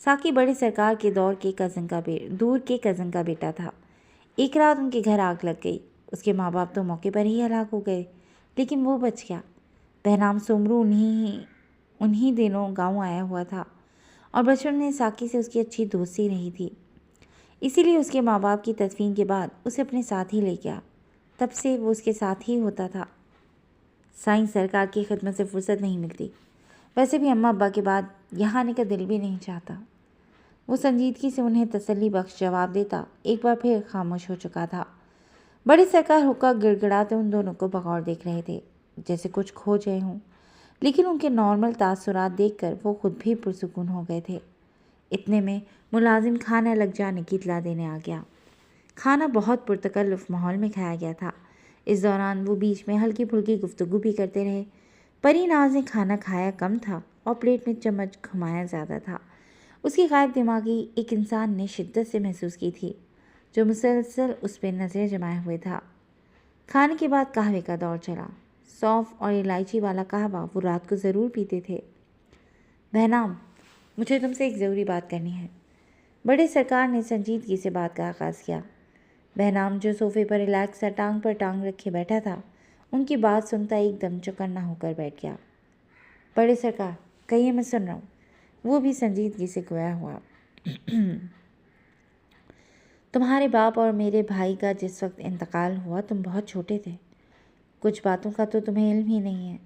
ساقی بڑے سرکار کے دور کے کزن کا بیٹا تھا۔ ایک رات ان کے گھر آگ لگ گئی۔ اس کے ماں باپ تو موقع پر ہی ہلاک ہو گئے، لیکن وہ بچ گیا۔ بہنام سومرو انہی دنوں گاؤں آیا ہوا تھا اور بچپن میں ساقی سے اس کی اچھی دوستی رہی تھی، اسی لیے اس کے ماں باپ کی تدفین کے بعد اسے اپنے ساتھ ہی لے گیا۔ تب سے وہ اس کے ساتھ ہی ہوتا تھا۔ سائیں سرکار کی خدمت سے فرصت نہیں ملتی، ویسے بھی اماں ابا کے بعد یہاں آنے کا دل بھی نہیں چاہتا۔ وہ سنجیدگی سے انہیں تسلی بخش جواب دیتا ایک بار پھر خاموش ہو چکا تھا۔ بڑے سرکار حقہ گڑ گڑاتے ان دونوں کو بغور دیکھ رہے تھے، جیسے کچھ کھو گئے ہوں، لیکن ان کے نارمل تاثرات دیکھ کر وہ خود بھی پرسکون ہو گئے تھے۔ اتنے میں ملازم کھانا لگ جانے کی اطلاع دینے آ گیا۔ کھانا بہت پرتکلف ماحول میں کھایا گیا تھا۔ اس دوران وہ بیچ میں ہلکی پھلکی گفتگو بھی کرتے رہے۔ پری ناز نے کھانا کھایا کم تھا اور پلیٹ میں چمچ گھمایا زیادہ تھا۔ اس کی غائب دماغی ایک انسان نے شدت سے محسوس کی تھی، جو مسلسل اس پہ نظریں جمائے ہوئے تھا۔ کھانے کے بعد قہوے کا دور چلا۔ سونف اور الائچی والا قہوہ وہ رات کو ضرور پیتے تھے۔ بہنام، مجھے تم سے ایک ضروری بات کرنی ہے۔ بڑے سرکار نے سنجیدگی سے بات کا آغاز کیا۔ بہنام جو صوفے پر ریلیکس سا ٹانگ پر ٹانگ رکھے بیٹھا تھا، ان کی بات سنتا ایک دم چوکنا ہو کر بیٹھ گیا۔ بڑے سرکار، کہیے، میں سن رہا ہوں، وہ بھی سنجیدگی سے گویا ہوا۔ تمہارے باپ اور میرے بھائی کا جس وقت انتقال ہوا تم بہت چھوٹے تھے۔ کچھ باتوں کا تو تمہیں علم ہی نہیں ہے۔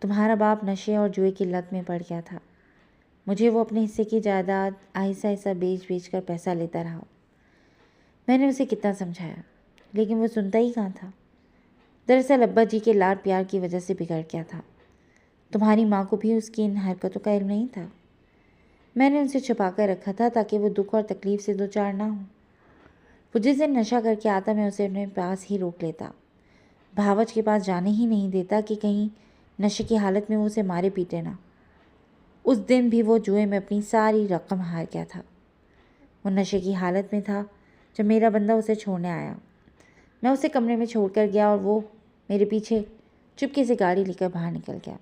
تمہارا باپ نشے اور جوئے کی لت میں پڑ گیا تھا۔ مجھے وہ اپنے حصے کی جائیداد آہستہ آہستہ بیچ کر پیسہ لیتا رہا۔ میں نے اسے کتنا سمجھایا، لیکن وہ سنتا ہی کہاں تھا۔ دراصل ابا جی کے لاڈ پیار کی وجہ سے بگڑ گیا تھا۔ تمہاری ماں کو بھی اس کی ان حرکتوں کا علم نہیں تھا۔ میں نے ان سے چھپا کر رکھا تھا تاکہ وہ دکھ اور تکلیف سے دوچار نہ ہو۔ وہ جس دن نشہ کر کے آتا میں اسے اپنے پاس ہی روک لیتا، بھاوچ کے پاس جانے ہی نہیں دیتا کہ کہیں نشے کی حالت میں وہ اسے مارے پیٹے نہ۔ اس دن بھی وہ جوئے میں اپنی ساری رقم ہار گیا تھا۔ وہ نشے کی حالت میں تھا جب میرا بندہ اسے چھوڑنے آیا۔ میں اسے کمرے میں چھوڑ کر گیا اور وہ میرے پیچھے چپکے سے گاڑی لے کر باہر نکل گیا۔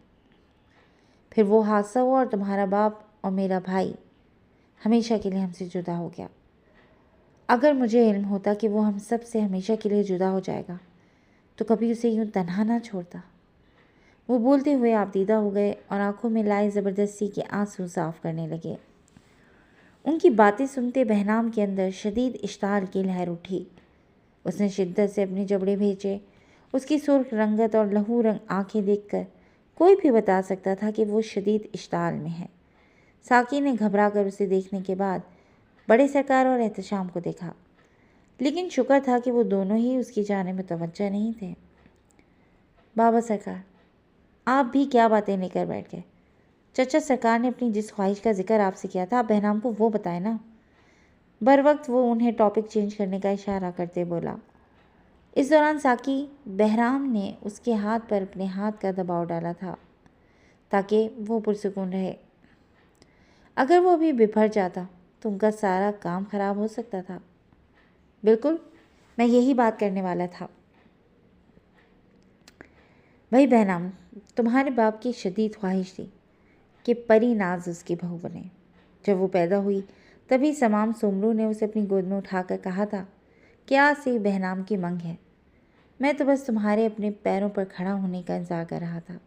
پھر وہ حادثہ ہوا اور تمہارا باپ اور میرا بھائی ہمیشہ کے لیے ہم سے جدا ہو گیا۔ اگر مجھے علم ہوتا کہ وہ ہم سب سے ہمیشہ کے لیے جدا ہو جائے گا تو کبھی اسے یوں تنہا نہ چھوڑتا۔ وہ بولتے ہوئے آبدیدہ ہو گئے اور آنکھوں میں لائے زبردستی کے آنسو صاف کرنے لگے۔ ان کی باتیں سنتے بہنام کے اندر شدید اشتعال کی لہر اٹھی۔ اس نے شدت سے اپنے جبڑے بھیجے۔ اس کی سرخ رنگت اور لہو رنگ آنکھیں دیکھ کر کوئی بھی بتا سکتا تھا کہ وہ شدید اشتعال میں ہے۔ ساقی نے گھبرا کر اسے دیکھنے کے بعد بڑے سرکار اور احتشام کو دیکھا، لیکن شکر تھا کہ وہ دونوں ہی اس کی جانب متوجہ نہیں تھے۔ بابا سرکار، آپ بھی کیا باتیں لے کر بیٹھ گئے؟ چچا سرکار نے اپنی جس خواہش کا ذکر آپ سے کیا تھا، آپ بہنام کو وہ بتائے نا۔ بر وقت وہ انہیں ٹاپک چینج کرنے کا اشارہ کرتے بولا۔ اس دوران ساقی بہرام نے اس کے ہاتھ پر اپنے ہاتھ کا دباؤ ڈالا تھا تاکہ وہ پرسکون رہے۔ اگر وہ ابھی بپھر جاتا تو ان کا سارا کام خراب ہو سکتا تھا۔ بالکل، میں یہی بات کرنے والا تھا۔ بھائی بہنام، تمہارے باپ کی شدید خواہش تھی کہ پری ناز اس کی بہو بنے۔ جب وہ پیدا ہوئی تبھی سمام سومرو نے اسے اپنی گود میں اٹھا کر کہا تھا کہ آج سے بہنام کی منگ ہے۔ میں تو بس تمہارے اپنے پیروں پر کھڑا ہونے کا انتظار کر رہا تھا۔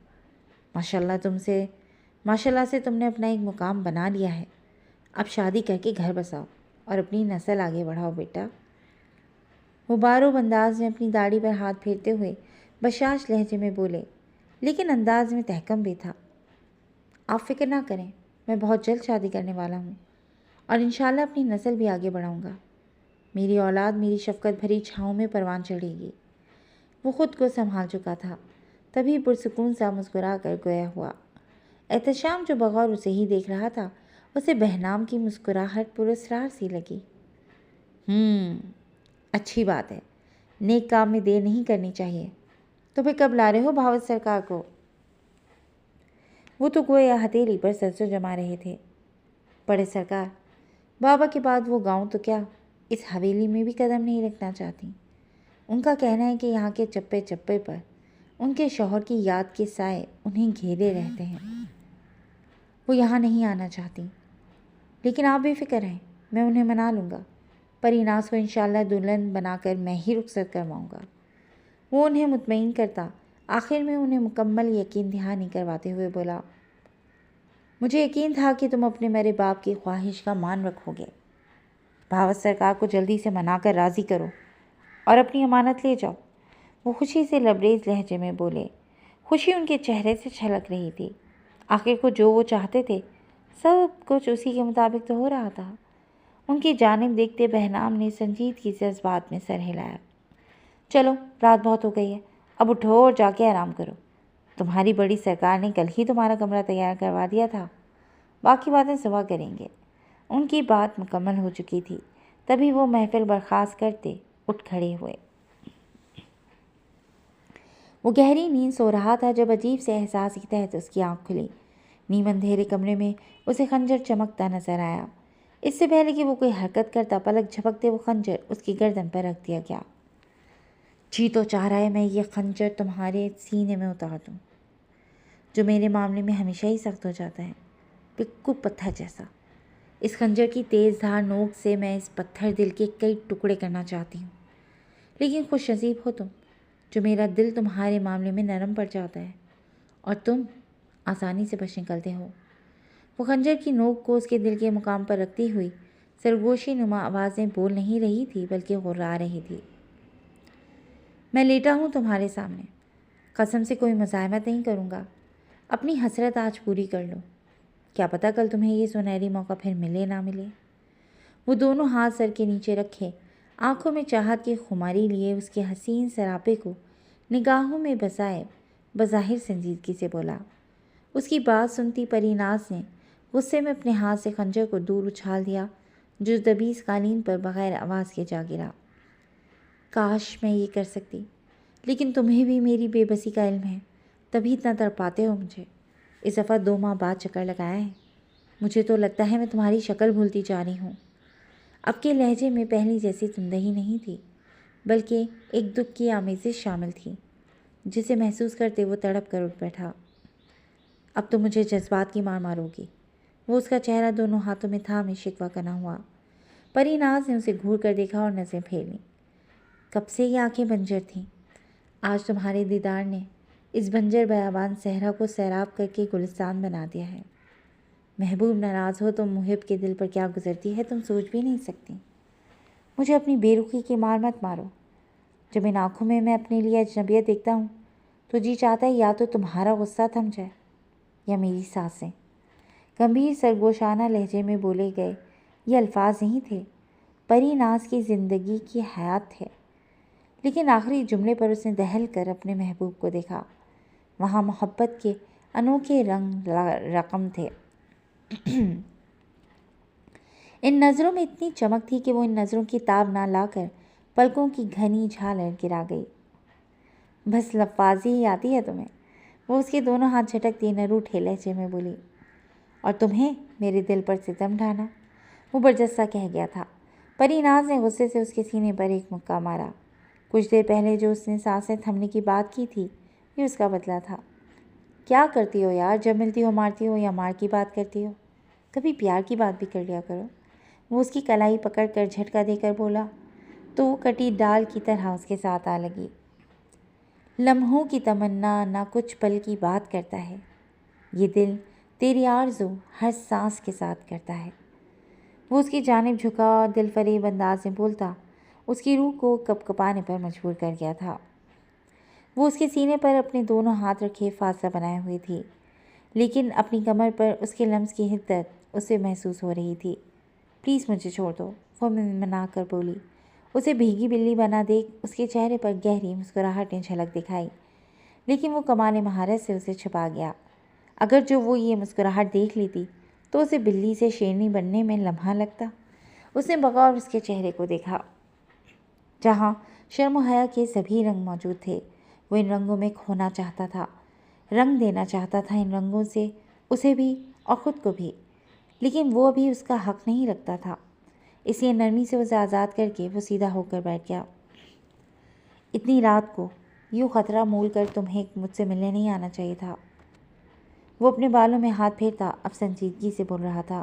ماشاءاللہ سے تم نے اپنا ایک مقام بنا لیا ہے۔ اب شادی کر کے گھر بساؤ اور اپنی نسل آگے بڑھاؤ بیٹا۔ وہ باروب انداز میں اپنی داڑھی پر ہاتھ پھیرتے ہوئے بشاش لہجے میں بولے، لیکن انداز میں تحکم بھی تھا۔ آپ فکر نہ کریں، میں بہت جلد شادی کرنے والا ہوں اور انشاءاللہ اپنی نسل بھی آگے بڑھاؤں گا۔ میری اولاد میری شفقت بھری چھاؤں میں پروان چڑھے گی۔ وہ خود کو سنبھال چکا تھا، تبھی پرسکون سا مسکرا کر گویا ہوا۔ احتشام جو بغور اسے ہی دیکھ رہا تھا، اسے بہنام کی مسکراہٹ پراسرار سی لگی۔ اچھی بات ہے، نیک کام میں دیر نہیں کرنی چاہیے۔ تو پھر کب لا رہے ہو بھاوت سرکار کو؟ وہ تو گویا ہتھیلی پر سرسوں جما رہے تھے۔ بڑے سرکار، بابا کے بعد وہ گاؤں تو کیا اس حویلی میں بھی قدم نہیں رکھنا چاہتی۔ ان کا کہنا ہے کہ یہاں کے چپے چپے پر ان کے شوہر کی یاد کے سائے انہیں گھیرے رہتے ہیں۔ وہ یہاں نہیں آنا چاہتی۔ لیکن آپ بے فکر رہیں، میں انہیں منا لوں گا۔ پری ناز کو انشاءاللہ دلہن بنا کر میں ہی رخصت کرواؤں گا۔ وہ انہیں مطمئن کرتا، آخر میں انہیں مکمل یقین دہانی کرواتے ہوئے بولا، مجھے یقین تھا کہ تم اپنے میرے باپ کی خواہش کا مان رکھو گے۔ بھاوت سرکار کو جلدی سے منا کر راضی کرو اور اپنی امانت لے جاؤ۔ وہ خوشی سے لبریز لہجے میں بولے۔ خوشی ان کے چہرے سے چھلک رہی تھی۔ آخر کو جو وہ چاہتے تھے سب کچھ اسی کے مطابق تو ہو رہا تھا۔ ان کی جانب دیکھتے بہنام نے سنجیدگی سے اس بات میں سر ہلایا۔ چلو رات بہت ہو گئی ہے، اب اٹھو اور جا کے آرام کرو۔ تمہاری بڑی سرکار نے کل ہی تمہارا کمرہ تیار کروا دیا تھا، باقی باتیں صبح کریں گے۔ ان کی بات مکمل ہو چکی تھی، تبھی وہ محفل برخاست کرتے اٹھ کھڑے ہوئے۔ وہ گہری نیند سو رہا تھا جب عجیب سے احساس کے تحت اس کی آنکھ کھلی۔ نیم اندھیرے کمرے میں اسے خنجر چمکتا نظر آیا۔ اس سے پہلے کہ وہ کوئی حرکت کرتا، پلک جھپکتے وہ خنجر اس کی گردن پر رکھ دیا گیا۔ جی تو چاہ رہا ہے میں یہ خنجر تمہارے سینے میں اتار دوں، جو میرے معاملے میں ہمیشہ ہی سخت ہو جاتا ہے، بالکل پتھر جیسا۔ اس خنجر کی تیز دھار نوک سے میں اس پتھر دل کے کئی ٹکڑے کرنا چاہتی ہوں، لیکن خوش نصیب ہو تم، جو میرا دل تمہارے معاملے میں نرم پڑ جاتا ہے اور تم آسانی سے بچ نکلتے ہو۔ وہ خنجر کی نوک کو اس کے دل کے مقام پر رکھتی ہوئی سرگوشی نما آوازیں بول نہیں رہی تھی بلکہ غرا رہی تھی۔ میں لیٹا ہوں تمہارے سامنے، قسم سے کوئی مزاحمت نہیں کروں گا۔ اپنی حسرت آج پوری کر لو، کیا پتہ کل تمہیں یہ سنہری موقع پھر ملے نہ ملے۔ وہ دونوں ہاتھ سر کے نیچے رکھے، آنکھوں میں چاہت کی خماری لیے اس کے حسین سراپے کو نگاہوں میں بسائے بظاہر سنجیدگی سے بولا۔ اس کی بات سنتی پری ناز نے غصے میں اپنے ہاتھ سے خنجر کو دور اچھال دیا، جو دبیز قالین پر بغیر آواز کے جا گرا۔ کاش میں یہ کر سکتی، لیکن تمہیں بھی میری بے بسی کا علم ہے، تبھی اتنا تڑپاتے ہو مجھے۔ اس دفعہ 2 ماہ بعد چکر لگایا ہے، مجھے تو لگتا ہے میں تمہاری شکل بھولتی جا رہی ہوں۔ اب کے لہجے میں پہلی جیسی تندہی نہیں تھی، بلکہ ایک دکھ کی آمیزش شامل تھی، جسے محسوس کرتے وہ تڑپ کر اٹھ بیٹھا۔ اب تو مجھے جذبات کی مار مارو گی۔ وہ اس کا چہرہ دونوں ہاتھوں میں تھامے شکوہ کرنا ہوا۔ پری ناز نے اسے گھور کر دیکھا اور نظریں پھیر لیں۔ کب سے یہ آنکھیں بنجر تھیں، آج تمہارے دیدار نے اس بنجر بیابان صحرا کو سیراب کر کے گلستان بنا دیا ہے۔ محبوب ناراض ہو تو محب کے دل پر کیا گزرتی ہے تم سوچ بھی نہیں سکتی۔ مجھے اپنی بے رخی کی مار مت مارو۔ جب ان آنکھوں میں اپنے لیے اجنبیت دیکھتا ہوں تو جی چاہتا ہے یا تو تمہارا غصہ تھم جائے یا میری سانسیں۔ گمبھیر سرگوشانہ لہجے میں بولے گئے یہ الفاظ نہیں تھے، پری ناز کی زندگی کی حیات تھے، لیکن آخری جملے پر اس نے دہل کر اپنے محبوب کو دیکھا۔ وہاں محبت کے انوکھے رنگ رقم تھے۔ ان نظروں میں اتنی چمک تھی کہ وہ ان نظروں کی تاب نہ لا کر پلکوں کی گھنی جھالر گرا گئی۔ بس لفاظی ہی آتی ہے تمہیں، وہ اس کے دونوں ہاتھ جھٹکتی نہ روٹھے لہجے میں بولی۔ اور تمہیں میرے دل پر ستم ڈھانا، وہ برجستہ کہہ گیا تھا۔ پری ناز نے غصے سے اس کے سینے پر ایک مکہ مارا۔ کچھ دیر پہلے جو اس نے سانسیں تھمنے کی بات کی تھی، یہ اس کا بدلہ تھا۔ کیا کرتی ہو یار، جب ملتی ہو مارتی ہو یا مار کی بات کرتی ہو، کبھی پیار کی بات بھی کر لیا کرو۔ وہ اس کی کلائی پکڑ کر جھٹکا دے کر بولا تو وہ کٹی ڈال کی طرح اس کے ساتھ آ لگی۔ لمحوں کی تمنا نہ کچھ پل کی بات کرتا ہے، یہ دل تیری آرزو ہر سانس کے ساتھ کرتا ہے۔ وہ اس کی جانب جھکا اور دل فریب انداز میں بولتا اس کی روح کو کپ کپانے پر مجبور کر گیا تھا۔ وہ اس کے سینے پر اپنے دونوں ہاتھ رکھے فاصلہ بنائے ہوئے تھی، لیکن اپنی کمر پر اس کے لمس کی حدت اسے محسوس ہو رہی تھی۔ پلیز مجھے چھوڑ دو، وہ منا کر بولی۔ اسے بھیگی بلی بنا دیکھ اس کے چہرے پر گہری مسکراہٹ نے جھلک دکھائی، لیکن وہ کمال مہارت سے اسے چھپا گیا۔ اگر جو وہ یہ مسکراہٹ دیکھ لیتی تو اسے بلی سے شیرنی بننے میں لمحہ لگتا۔ اس نے بغور اس کے چہرے کو دیکھا، جہاں شرم و حیا کے سبھی رنگ موجود تھے۔ وہ ان رنگوں میں کھونا چاہتا تھا، رنگ دینا چاہتا تھا ان رنگوں سے اسے بھی اور خود کو بھی، لیکن وہ ابھی اس کا حق نہیں رکھتا تھا، اس لیے نرمی سے اسے آزاد کر کے وہ سیدھا ہو کر بیٹھ گیا۔ اتنی رات کو یوں خطرہ مول کر تمہیں مجھ سے ملنے نہیں آنا چاہیے تھا۔ وہ اپنے بالوں میں ہاتھ پھیرتا اب سنجیدگی سے بول رہا تھا۔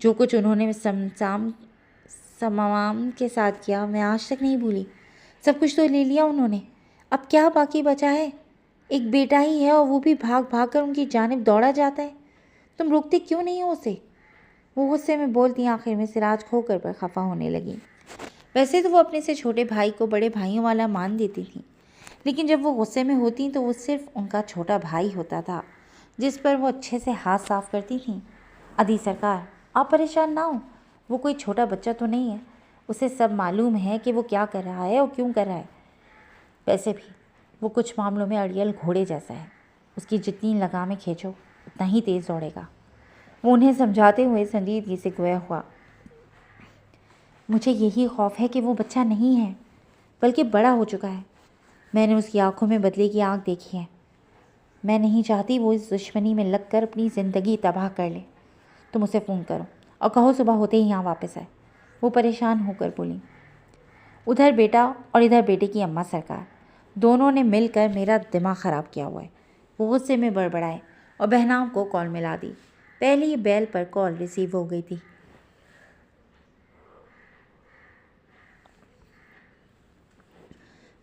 جو کچھ انہوں نے سمام کے ساتھ کیا میں آج تک نہیں بھولی۔ سب کچھ تو لے لیا انہوں نے، اب کیا باقی بچا ہے؟ ایک بیٹا ہی ہے اور وہ بھی بھاگ بھاگ کر ان کی جانب دوڑا جاتا ہے۔ تم روکتے کیوں نہیں ہو اسے؟ وہ غصے میں بولتی آخر میں سراج کھوکر پر خفا ہونے لگی۔ ویسے تو وہ اپنے سے چھوٹے بھائی کو بڑے بھائیوں والا مان دیتی تھیں، لیکن جب وہ غصے میں ہوتی تو وہ صرف ان کا چھوٹا بھائی ہوتا تھا جس پر وہ اچھے سے ہاتھ صاف کرتی تھیں۔ ادھی سرکار، آپ پریشان نہ ہوں، وہ کوئی چھوٹا بچہ تو نہیں ہے، اسے سب معلوم ہے کہ وہ کیا کر رہا ہے اور کیوں کر رہا ہے۔ ویسے بھی وہ کچھ معاملوں میں اڑیل گھوڑے جیسا ہے، اس کی جتنی لگامیں کھینچو اتنا ہی تیز دوڑے گا۔ وہ انہیں سمجھاتے ہوئے سنجیدگی سے گویا ہوا، مجھے یہی خوف ہے کہ وہ بچہ نہیں ہے بلکہ بڑا ہو چکا ہے۔ میں نے اس کی آنکھوں میں بدلے کی آنکھ دیکھی ہے۔ میں نہیں چاہتی وہ اس دشمنی میں لگ کر اپنی زندگی تباہ کر لے۔ تم اسے فون کرو اور کہو صبح ہوتے ہی یہاں واپس آئے۔ وہ پریشان ہو کر بولی۔ ادھر بیٹا اور ادھر بیٹے کی اماں سرکار، دونوں نے مل کر میرا دماغ خراب کیا ہوا ہے۔ وہ غصے میں بڑبڑائے اور بہنام کو کال ملا دی۔ پہلی بیل پر کال ریسیو ہو گئی تھی۔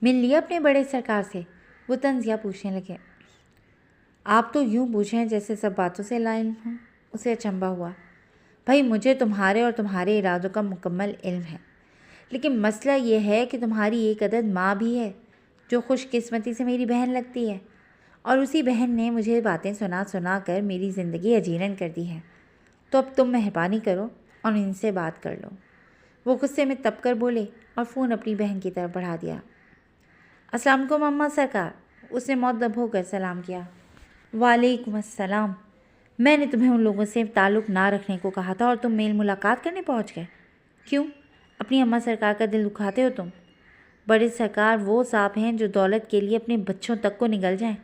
مل لیا اپنے بڑے سرکار سے؟ وہ طنزیہ پوچھنے لگے۔ آپ تو یوں پوچھیں جیسے سب باتوں سے لا علم ہوں۔ اسے اچنبھا ہوا۔ بھائی مجھے تمہارے اور تمہارے ارادوں کا مکمل علم ہے، لیکن مسئلہ یہ ہے کہ تمہاری ایک عدد ماں بھی ہے جو خوش قسمتی سے میری بہن لگتی ہے، اور اسی بہن نے مجھے باتیں سنا سنا کر میری زندگی اجیرن کر دی ہے۔ تو اب تم مہربانی کرو اور ان سے بات کر لو۔ وہ غصے میں تپ کر بولے اور فون اپنی بہن کی طرف بڑھا دیا۔ السلام علیکم اماں سرکار، اس نے مؤدب ہو کر سلام کیا۔ وعلیکم السلام۔ میں نے تمہیں ان لوگوں سے تعلق نہ رکھنے کو کہا تھا اور تم میل ملاقات کرنے پہنچ گئے۔ کیوں؟ اپنی اماں سرکار کا دل دکھاتے ہو تم؟ بڑے سرکار وہ سانپ ہیں جو دولت کے لیے اپنے بچوں تک کو نگل جائیں۔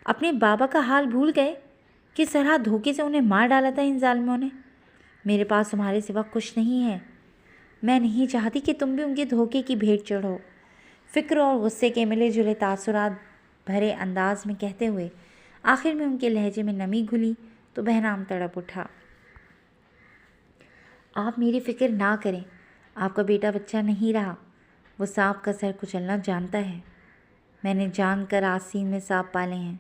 اپنے بابا کا حال بھول گئے؟ کس طرح دھوکے سے انہیں مار ڈالا تھا ان ظالموں نے۔ میرے پاس تمہارے سوا کچھ نہیں ہے۔ میں نہیں چاہتی کہ تم بھی ان کے دھوکے کی بھیٹ چڑھو۔ فکر اور غصے کے ملے جلے تاثرات بھرے انداز میں کہتے ہوئے آخر میں ان کے لہجے میں نمی گھلی تو بہنام تڑپ اٹھا۔ آپ میری فکر نہ کریں، آپ کا بیٹا بچہ نہیں رہا، وہ سانپ کا سر کچلنا جانتا ہے۔ میں نے جان کر آستین میں سانپ پالے ہیں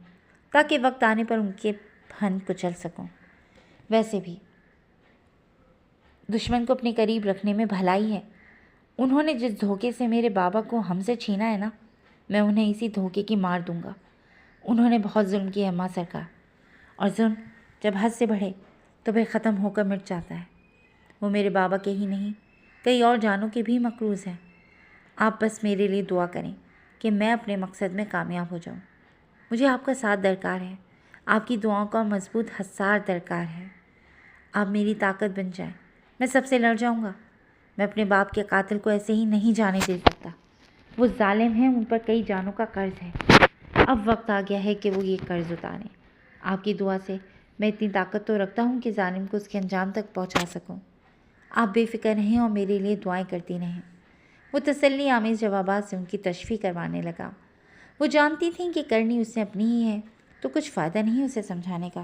تاکہ وقت آنے پر ان کے پھن کچل سکوں۔ ویسے بھی دشمن کو اپنے قریب رکھنے میں بھلائی ہے۔ انہوں نے جس دھوکے سے میرے بابا کو ہم سے چھینا ہے نا، میں انہیں اسی دھوکے کی مار دوں گا۔ انہوں نے بہت ظلم کیا اماں سرکار، اور ظلم جب حد سے بڑھے تو پھر ختم ہو کر مٹ جاتا ہے۔ وہ میرے بابا کے ہی نہیں، کئی اور جانوں کے بھی مقروض ہیں۔ آپ بس میرے لیے دعا کریں کہ میں اپنے مقصد میں کامیاب ہو جاؤں۔ مجھے آپ کا ساتھ درکار ہے، آپ کی دعاؤں کا مضبوط حصار درکار ہے۔ آپ میری طاقت بن جائیں، میں سب سے لڑ جاؤں گا۔ میں اپنے باپ کے قاتل کو ایسے ہی نہیں جانے دے سکتا۔ وہ ظالم ہیں، ان پر کئی جانوں کا قرض ہے۔ اب وقت آ گیا ہے کہ وہ یہ قرض اتاریں۔ آپ کی دعا سے میں اتنی طاقت تو رکھتا ہوں کہ ظالم کو اس کے انجام تک پہنچا سکوں۔ آپ بے فکر رہیں اور میرے لیے دعائیں کرتی رہیں۔ وہ تسلی آمیز جوابات سے ان کی تشفیع کروانے لگا۔ وہ جانتی تھیں کہ کرنی اس نے اپنی ہی ہے، تو کچھ فائدہ نہیں اسے سمجھانے کا۔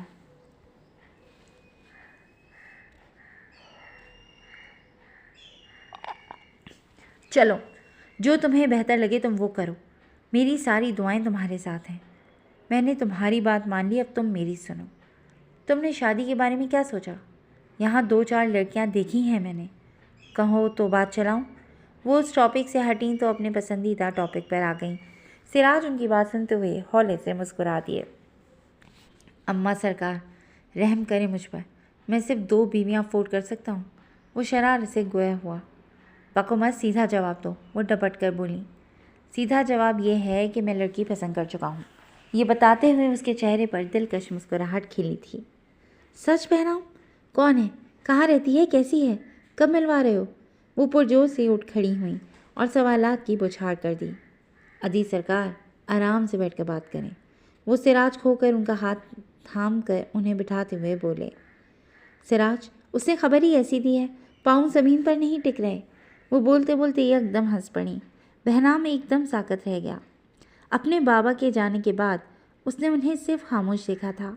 چلو، جو تمہیں بہتر لگے تم وہ کرو، میری ساری دعائیں تمہارے ساتھ ہیں۔ میں نے تمہاری بات مان لی، اب تم میری سنو۔ تم نے شادی کے بارے میں کیا سوچا؟ یہاں 2-4 لڑکیاں دیکھی ہیں میں نے، کہو تو بات چلاؤں؟ وہ اس ٹاپک سے ہٹیں تو اپنے پسندیدہ ٹاپک پر آ گئیں۔ سراج ان کی بات سنتے ہوئے ہولے سے مسکرا دیے۔ اماں سرکار رحم کریں مجھ پر، میں صرف 2 بیویاں افورڈ کر سکتا ہوں۔ وہ شرارت سے گویا ہوا۔ بکو مت، سیدھا جواب دو، وہ ڈپٹ کر بولی۔ سیدھا جواب یہ ہے کہ میں لڑکی پسند کر چکا ہوں۔ یہ بتاتے ہوئے اس کے چہرے پر دلکش مسکراہٹ کھلی تھی۔ سچ بہنام؟ کون ہے؟ کہاں رہتی ہے؟ کیسی ہے؟ کب ملوا رہے ہو؟ وہ پرجوش سے اٹھ کھڑی ہوئیں اور سوالات کی بوچھاڑ کر دی۔ ادھی سرکار آرام سے بیٹھ کر بات کریں۔ وہ سراج کھو کر ان کا ہاتھ تھام کر انہیں بٹھاتے ہوئے بولے۔ سراج، اس نے خبر ہی ایسی دی ہے، پاؤں زمین پر نہیں ٹک رہے۔ وہ بولتے بولتے ایک دم ہنس پڑیں۔ بہنام ایک دم ساکت رہ گیا۔ اپنے بابا کے جانے کے بعد اس نے انہیں صرف خاموش دیکھا تھا۔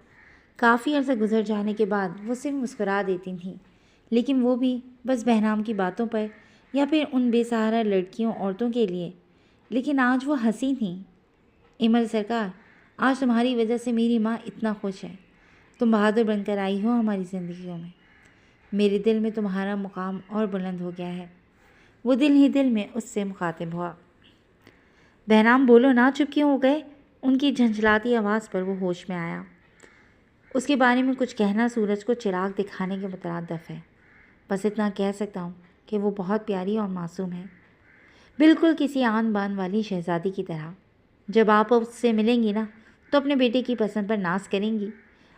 کافی عرصہ گزر جانے کے بعد وہ صرف مسکرا دیتی تھیں، لیکن وہ بھی بس بہنام کی باتوں پر یا پھر ان بے سہارا لڑکیوں عورتوں کے لیے۔ لیکن آج وہ ہنسی تھیں۔ ایمل سرکار، آج تمہاری وجہ سے میری ماں اتنا خوش ہے۔ تم بہادر بن کر آئی ہو ہماری زندگیوں میں۔ میرے دل میں تمہارا مقام اور بلند ہو گیا ہے۔ وہ دل ہی دل میں اس سے مخاطب ہوا۔ بہنام بولو نا، چپ کیوں ہو گئے؟ ان کی جھنجھلاتی آواز پر وہ ہوش میں آیا۔ اس کے بارے میں کچھ کہنا سورج کو چراغ دکھانے کے مترادف ہے۔ بس اتنا کہہ سکتا ہوں کہ وہ بہت پیاری اور معصوم ہے، بالکل کسی آن بان والی شہزادی کی طرح۔ جب آپ اس سے ملیں گی نا تو اپنے بیٹے کی پسند پر ناز کریں گی۔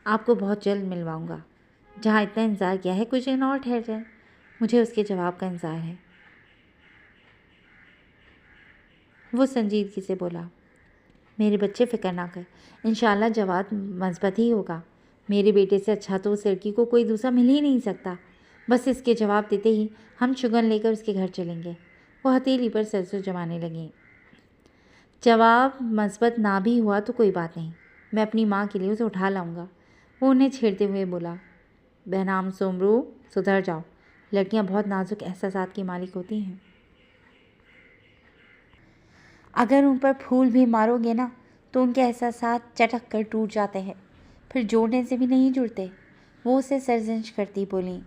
آپ کو بہت جلد ملواؤں گا۔ جہاں اتنا انتظار کیا ہے کچھ دن اور ٹھہر جائے، مجھے اس کے جواب کا انتظار ہے۔ وہ سنجیدگی سے بولا، میرے بچے فکر نہ کر، انشاءاللہ جواب مثبت ہی ہوگا۔ میرے بیٹے سے اچھا تو اس لڑکی کو کوئی دوسرا مل ہی نہیں سکتا۔ بس اس کے جواب دیتے ہی ہم شگن لے کر اس کے گھر چلیں گے۔ وہ ہتھیلی پر سرسوں جمانے لگیں۔ جواب مثبت نہ بھی ہوا تو کوئی بات نہیں، میں اپنی ماں کے لیے اسے اٹھا لاؤں گا۔ وہ انہیں چھیڑتے ہوئے بولا، بہنام سومرو، سدھر جاؤ۔ لڑکیاں بہت نازک احساسات کی مالک ہوتی ہیں۔ اگر ان پر پھول بھی مارو گے نا تو ان کے احساسات چٹک کر ٹوٹ جاتے ہیں، پھر جوڑنے سے بھی نہیں جڑتے۔ وہ اسے سرزنش کرتی بولیں،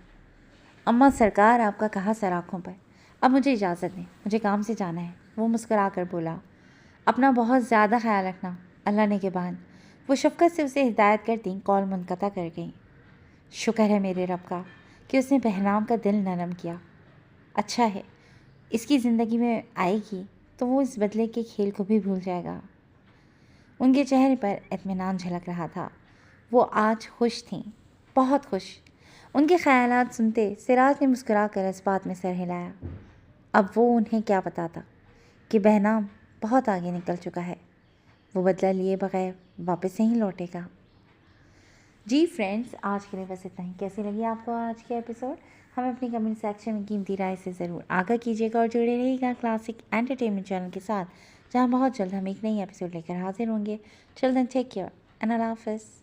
اماں سرکار، آپ کا کہا سر آنکھوں پر۔ اب مجھے اجازت دیں، مجھے کام سے جانا ہے۔ وہ مسکرا کر بولا، اپنا بہت زیادہ خیال رکھنا، اللہ نے کے بعد۔ وہ شفقت سے اسے ہدایت کرتی کال منقطع کر گئیں۔ شکر ہے میرے رب کا کہ اس نے بہنام کا دل نرم کیا۔ اچھا ہے، اس کی زندگی میں آئے گی تو وہ اس بدلے کے کھیل کو بھی بھول جائے گا۔ ان کے چہرے پر اطمینان جھلک رہا تھا۔ وہ آج خوش تھیں، بہت خوش۔ ان کے خیالات سنتے سراج نے مسکرا کر اس بات میں سر ہلایا۔ اب وہ انہیں کیا پتا تھا کہ بہنام بہت آگے نکل چکا ہے۔ وہ بدلہ لیے بغیر واپس نہیں لوٹے گا۔ جی فرینڈز، آج کے لیے بس اتنا ہی۔ کیسی لگی آپ کو آج کے ایپیسوڈ؟ ہمیں اپنی کمنٹ سیکشن میں قیمتی رائے سے ضرور آگاہ کیجیے گا اور جڑے رہیے گا کلاسک انٹرٹینمنٹ چینل کے ساتھ، جہاں بہت جلد ہم ایک نئی ایپیسوڈ لے کر حاضر ہوں گے۔ چل دین ٹیک کیئر اینڈ اللہ حافظ۔